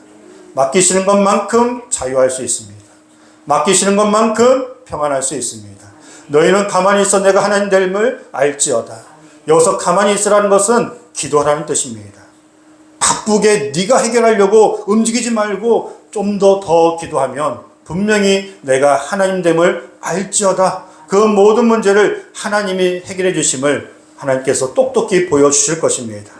맡기시는 것만큼 자유할 수 있습니다. 맡기시는 것만큼 평안할 수 있습니다. 너희는 가만히 있어 내가 하나님 됨을 알지어다. 여기서 가만히 있으라는 것은 기도하라는 뜻입니다. 바쁘게 네가 해결하려고 움직이지 말고 좀 더 기도하면 분명히 내가 하나님 됨을 알지어다. 그 모든 문제를 하나님이 해결해 주심을 하나님께서 똑똑히 보여주실 것입니다.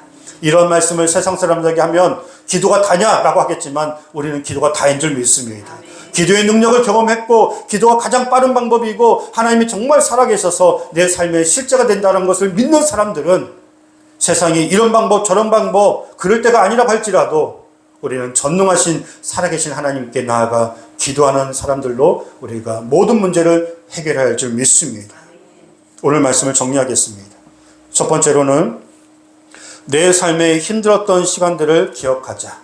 이런 말씀을 세상 사람들에게 하면 기도가 다냐라고 하겠지만 우리는 기도가 다인 줄 믿습니다. 기도의 능력을 경험했고 기도가 가장 빠른 방법이고 하나님이 정말 살아계셔서 내 삶의 실제가 된다는 것을 믿는 사람들은 세상이 이런 방법 저런 방법 그럴 때가 아니라고 할지라도 우리는 전능하신 살아계신 하나님께 나아가 기도하는 사람들로 우리가 모든 문제를 해결해야 할 줄 믿습니다. 오늘 말씀을 정리하겠습니다. 첫 번째로는 내 삶에 힘들었던 시간들을 기억하자.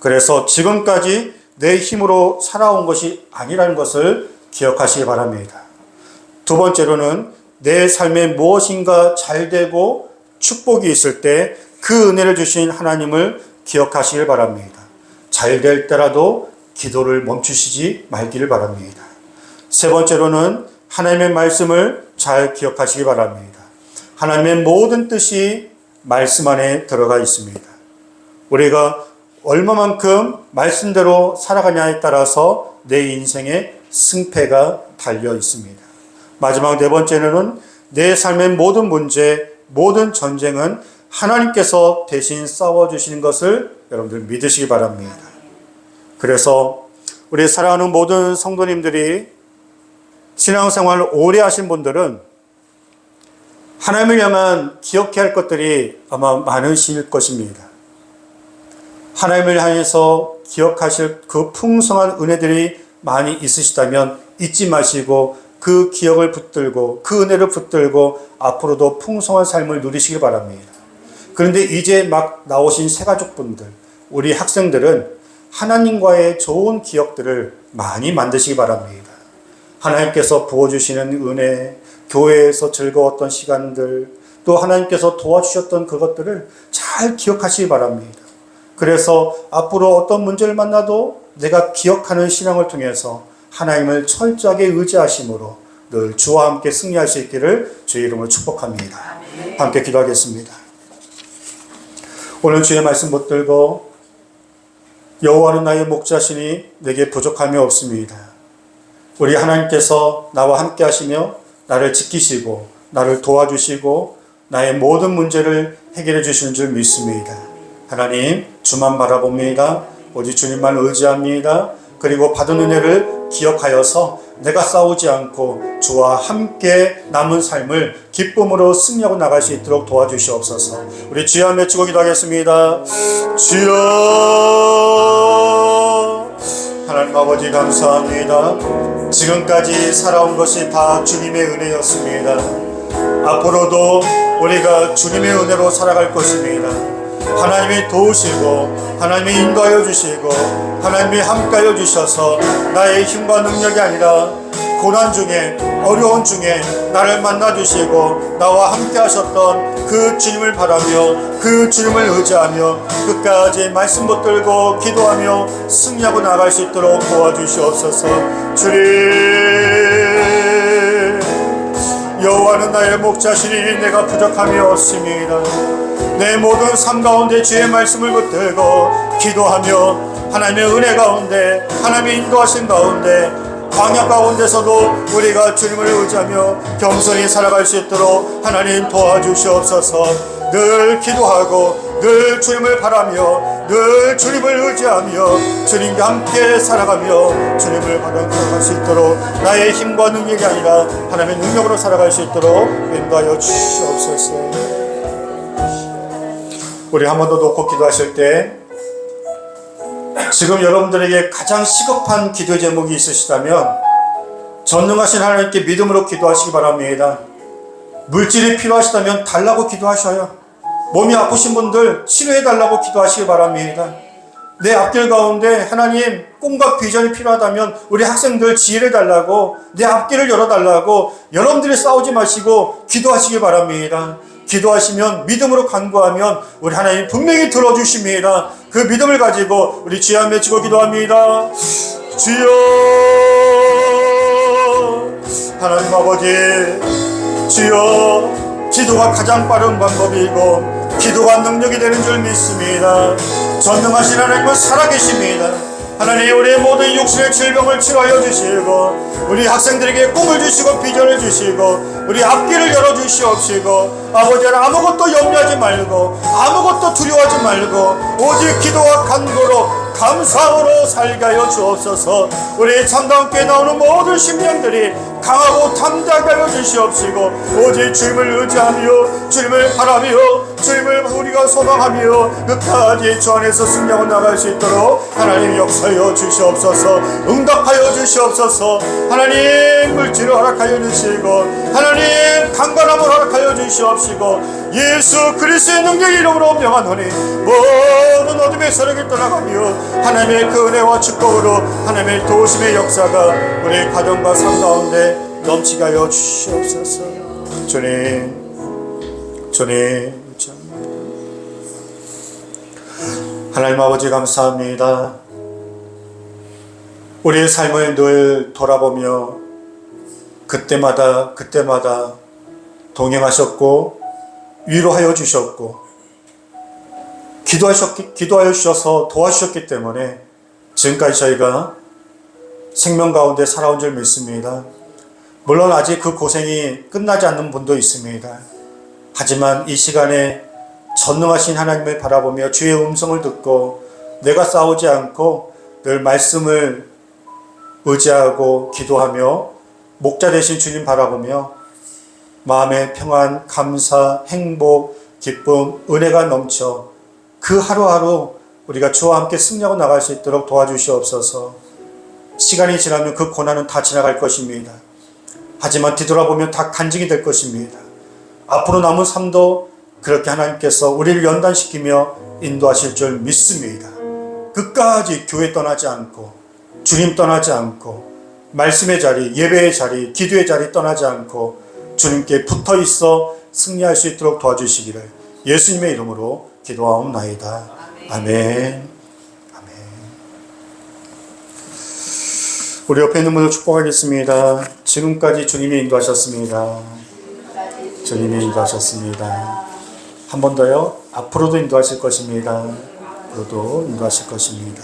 그래서 지금까지 내 힘으로 살아온 것이 아니라는 것을 기억하시기 바랍니다. 두 번째로는 내 삶에 무엇인가 잘 되고 축복이 있을 때 그 은혜를 주신 하나님을 기억하시길 바랍니다. 잘 될 때라도 기도를 멈추시지 말기를 바랍니다. 세 번째로는 하나님의 말씀을 잘 기억하시기 바랍니다. 하나님의 모든 뜻이 말씀 안에 들어가 있습니다. 우리가 얼마만큼 말씀대로 살아가냐에 따라서 내 인생의 승패가 달려 있습니다. 마지막 네 번째는 내 삶의 모든 문제, 모든 전쟁은 하나님께서 대신 싸워주시는 것을 여러분들 믿으시기 바랍니다. 그래서 우리 사랑하는 모든 성도님들이 신앙생활을 오래 하신 분들은 하나님을 향한 기억해야 할 것들이 아마 많으실 것입니다. 하나님을 향해서 기억하실 그 풍성한 은혜들이 많이 있으시다면 잊지 마시고 그 기억을 붙들고 그 은혜를 붙들고 앞으로도 풍성한 삶을 누리시길 바랍니다. 그런데 이제 막 나오신 새가족분들, 우리 학생들은 하나님과의 좋은 기억들을 많이 만드시기 바랍니다. 하나님께서 부어주시는 은혜, 교회에서 즐거웠던 시간들, 또 하나님께서 도와주셨던 그것들을 잘 기억하시기 바랍니다. 그래서 앞으로 어떤 문제를 만나도 내가 기억하는 신앙을 통해서 하나님을 철저하게 의지하심으로 늘 주와 함께 승리할 수 있기를 주의 이름으로 축복합니다. 함께 기도하겠습니다. 오늘 주의 말씀 붙들고 여호와는 나의 목자시니 내게 부족함이 없습니다. 우리 하나님께서 나와 함께 하시며 나를 지키시고 나를 도와주시고 나의 모든 문제를 해결해 주시는 줄 믿습니다. 하나님, 주만 바라봅니다. 오직 주님만 의지합니다. 그리고 받은 은혜를 기억하여서 내가 싸우지 않고 주와 함께 남은 삶을 기쁨으로 승리하고 나갈 수 있도록 도와주시옵소서. 우리 주여 외치고 기도하겠습니다. 주여, 하나님 아버지 감사합니다. 지금까지 살아온 것이 다 주님의 은혜였습니다. 앞으로도 우리가 주님의 은혜로 살아갈 것입니다. 하나님이 도우시고 하나님이 인도하여 주시고 하나님이 함께하여 주셔서 나의 힘과 능력이 아니라 고난 중에 어려운 중에 나를 만나 주시고 나와 함께 하셨던 그 주님을 바라며 그 주님을 의지하며 끝까지 말씀 붙들고 기도하며 승리하고 나갈 수 있도록 도와주시옵소서. 주님, 여호와는 나의 목자시니 내가 부족함이 없습니다. 내 모든 삶 가운데 주의 말씀을 붙들고 기도하며 하나님의 은혜 가운데 하나님의 인도하신 가운데 광야 가운데서도 우리가 주님을 의지하며 겸손히 살아갈 수 있도록 하나님 도와주시옵소서. 늘 기도하고 늘 주님을 바라며 늘 주님을 의지하며 주님과 함께 살아가며 주님을 바라며 살아갈 수 있도록 나의 힘과 능력이 아니라 하나님의 능력으로 살아갈 수 있도록 인도하여 주시옵소서. 우리 한 번 더 놓고 기도하실 때 지금 여러분들에게 가장 시급한 기도 제목이 있으시다면 전능하신 하나님께 믿음으로 기도하시기 바랍니다. 물질이 필요하시다면 달라고 기도하셔요. 몸이 아프신 분들 치료해달라고 기도하시기 바랍니다. 내 앞길 가운데 하나님 꿈과 비전이 필요하다면 우리 학생들 지혜를 달라고 내 앞길을 열어달라고 여러분들이 싸우지 마시고 기도하시기 바랍니다. 기도하시면 믿음으로 간구하면 우리 하나님 분명히 들어주십니다. 그 믿음을 가지고 우리 주여 외치고 기도합니다. 주여, 하나님 아버지, 주여, 기도가 가장 빠른 방법이고 기도가 능력이 되는 줄 믿습니다. 전능하신 하나님은 살아계십니다. 하나님, 우리의 모든 육신의 질병을 치료하여 주시고 우리 학생들에게 꿈을 주시고 비전을 주시고 우리 앞길을 열어주시옵시고 아버지 하나님, 아무것도 염려하지 말고 아무것도 두려워하지 말고 오직 기도와 간구로 감사함으로 살게 하여 주옵소서. 우리 참다함께 나오는 모든 심령들이 강하고 담대하게 하여 주시옵시고 오직 주님을 의지하며 주님을 바라며 주님을 우리가 소망하며 끝까지 주 안에서 승리하고 나갈 수 있도록 하나님 역사하여 주시옵소서. 응답하여 주시옵소서. 하나님, 물질을 허락하여 주시고 하나님 강건함을 허락하여 주시옵시고 예수 그리스도의 능력 이름으로 명하노니 모든 어둠의 세력이 떠나가며 하나님의 그 은혜와 축복으로 하나님의 도우심의 역사가 우리 가정과 삶 가운데 넘치게 하여 주시옵소서. 주님 하나님 아버지 감사합니다. 우리의 삶을 늘 돌아보며 그때마다 동행하셨고 위로하여 주셨고 기도하여 주셔서 도와주셨기 때문에 지금까지 저희가 생명 가운데 살아온 줄 믿습니다. 물론 아직 그 고생이 끝나지 않는 분도 있습니다. 하지만 이 시간에 전능하신 하나님을 바라보며 주의 음성을 듣고 내가 싸우지 않고 늘 말씀을 의지하고 기도하며 목자 되신 주님 바라보며 마음의 평안, 감사, 행복, 기쁨, 은혜가 넘쳐 그 하루하루 우리가 주와 함께 승리하고 나갈 수 있도록 도와주시옵소서. 시간이 지나면 그 고난은 다 지나갈 것입니다. 하지만 뒤돌아보면 다 간증이 될 것입니다. 앞으로 남은 삶도 그렇게 하나님께서 우리를 연단시키며 인도하실 줄 믿습니다. 끝까지 교회 떠나지 않고 주님 떠나지 않고 말씀의 자리, 예배의 자리, 기도의 자리 떠나지 않고 주님께 붙어 있어 승리할 수 있도록 도와주시기를 예수님의 이름으로 기도하옵나이다. 아멘. 아멘. 우리 옆에 있는 분을 축복하겠습니다. 지금까지 주님이 인도하셨습니다. 주님이 인도하셨습니다. 한 번 더요. 앞으로도 인도하실 것입니다. 앞으로도 인도하실 것입니다.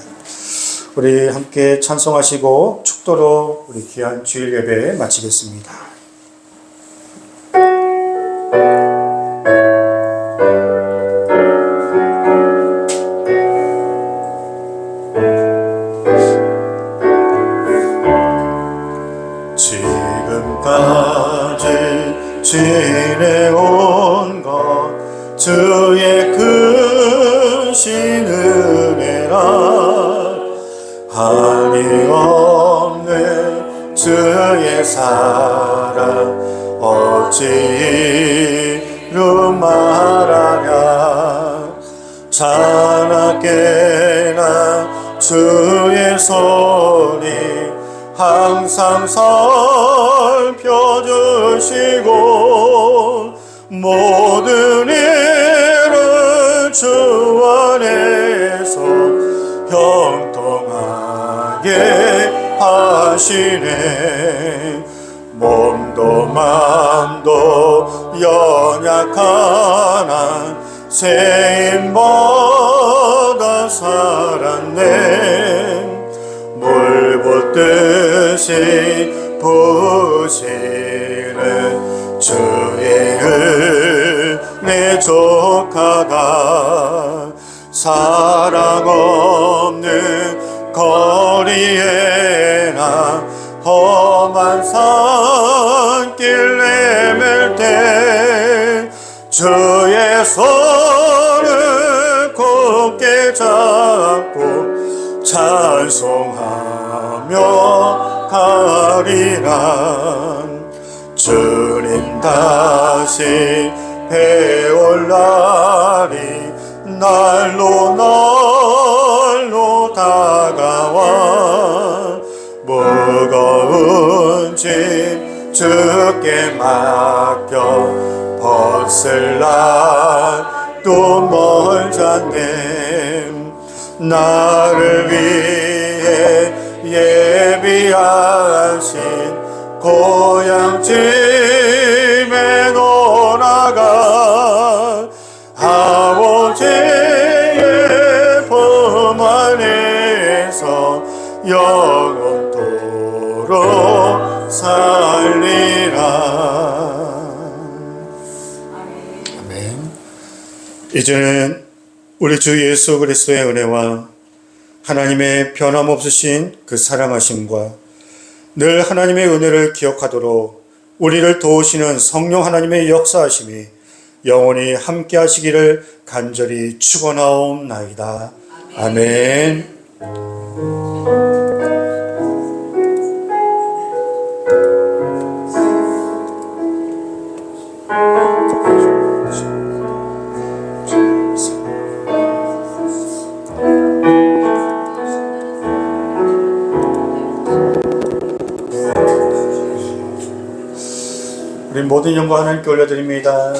우리 함께 찬송하시고 축도로 우리 귀한 주일 예배 마치겠습니다. 지금까지 지내온 것 주의 크신 은혜라 한이 없는 주의 사랑 어찌 이루 말하랴 자나깨나 주의 손이 항상 살펴주시고 모든 일을 주 안에서 형통하게 하시네 몸도 맘도 연약하나 세인보다 살았네 물 붓듯이 부시는 주의 은혜 족하다 사랑 없는 거리에나 험한 산길 내밀 때 주의 손을 굳게 잡고 찬송하며 가리라 주님 다시 배올 날이 날로 다가와 무거운 짐 주께 맡겨 벗을 날도 멀잖네 나를 위해 예비하신 고향집에 놀아가 아버지의 품 안에서 영원토록 살리라. 아멘. 이제는 우리 주 예수 그리스도의 은혜와 하나님의 변함없으신 그 사랑하심과 늘 하나님의 은혜를 기억하도록 우리를 도우시는 성령 하나님의 역사하심이 영원히 함께 하시기를 간절히 축원하옵나이다. 아멘. 우리 모든 영광 하나님께 올려드립니다.